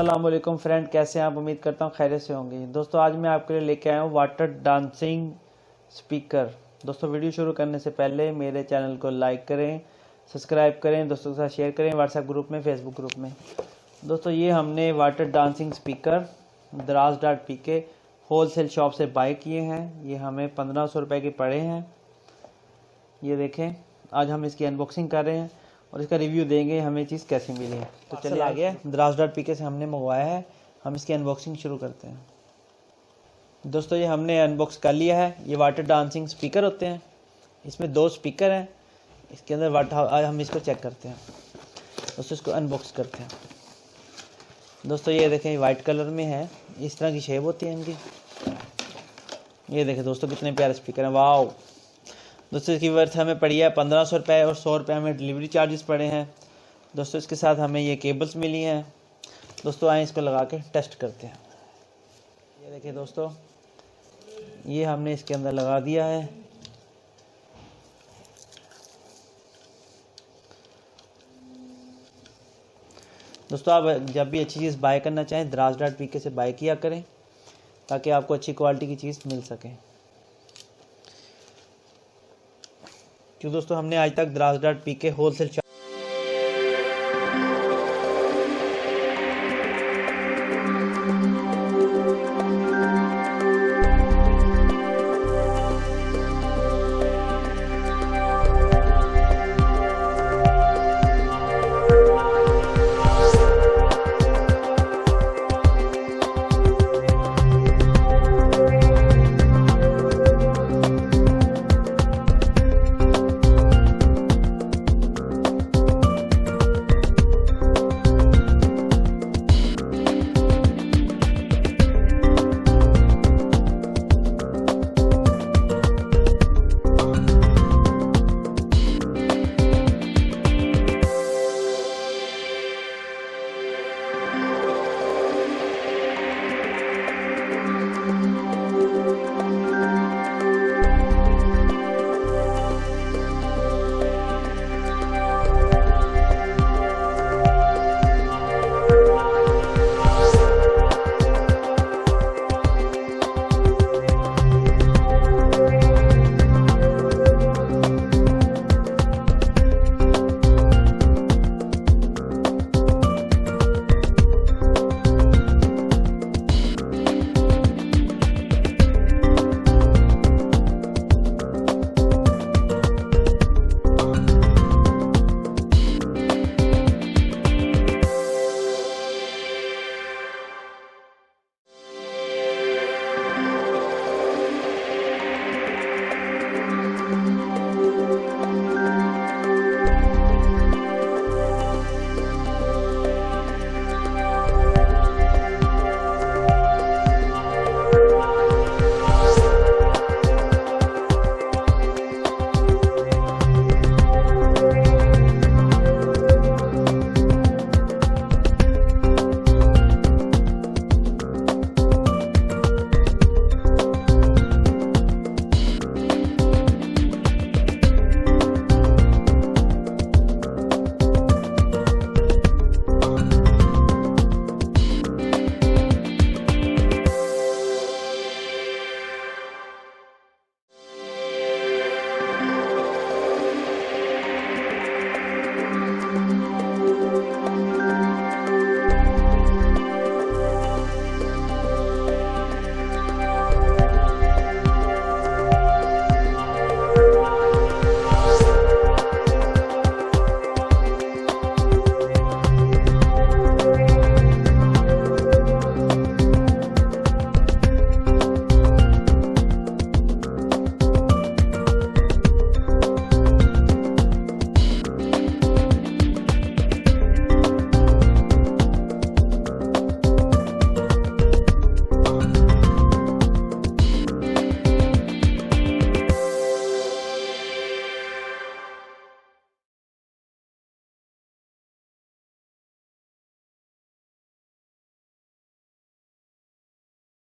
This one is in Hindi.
अस्सलाम वालेकुम फ्रेंड, कैसे हैं आप? उम्मीद करता हूँ खैरियत से होंगे। दोस्तों आज मैं आपके लिए लेके आया हूँ वाटर डांसिंग स्पीकर। दोस्तों वीडियो शुरू करने से पहले मेरे चैनल को लाइक करें, सब्सक्राइब करें, दोस्तों के साथ शेयर करें व्हाट्सएप ग्रुप में, फेसबुक ग्रुप में। दोस्तों ये हमने water dancing speaker daraz.pk wholesale shop से बाय किए हैं। ये हमें 1500 रुपये के पड़े हैं। ये देखें, आज हम इसकी अनबॉक्सिंग कर रहे हैं और इसका रिव्यू देंगे हमें चीज़ कैसी मिली है। तो चलिए आ गया, daraz.pk से हमने मंगवाया है। हम इसकी अनबॉक्सिंग शुरू करते हैं। दोस्तों ये हमने अनबॉक्स कर लिया है। ये वाटर डांसिंग स्पीकर होते हैं। इसमें 2 स्पीकर हैं। इसके अंदर आज हम इसको चेक करते हैं। दोस्तों इसको अनबॉक्स करते हैं। दोस्तों ये देखें, वाइट कलर में है, इस तरह की शेप होती है इनकी। ये देखें दोस्तों कितने प्यारे स्पीकर हैं, वाह। दोस्तों इसकी वर्थ हमें पड़ी है 1500 रुपये और 100 रुपये हमें डिलीवरी चार्जेस पड़े हैं। दोस्तों इसके साथ हमें ये केबल्स मिली हैं। दोस्तों आए इसको लगा के टेस्ट करते हैं। ये देखिए दोस्तों, ये हमने इसके अंदर लगा दिया है। दोस्तों आप जब भी अच्छी चीज़ बाय करना चाहें daraz.pk से बाय किया करें, ताकि आपको अच्छी क्वालिटी की चीज़ मिल सके। क्यों दोस्तों, हमने आज तक daraz.pk होलसेल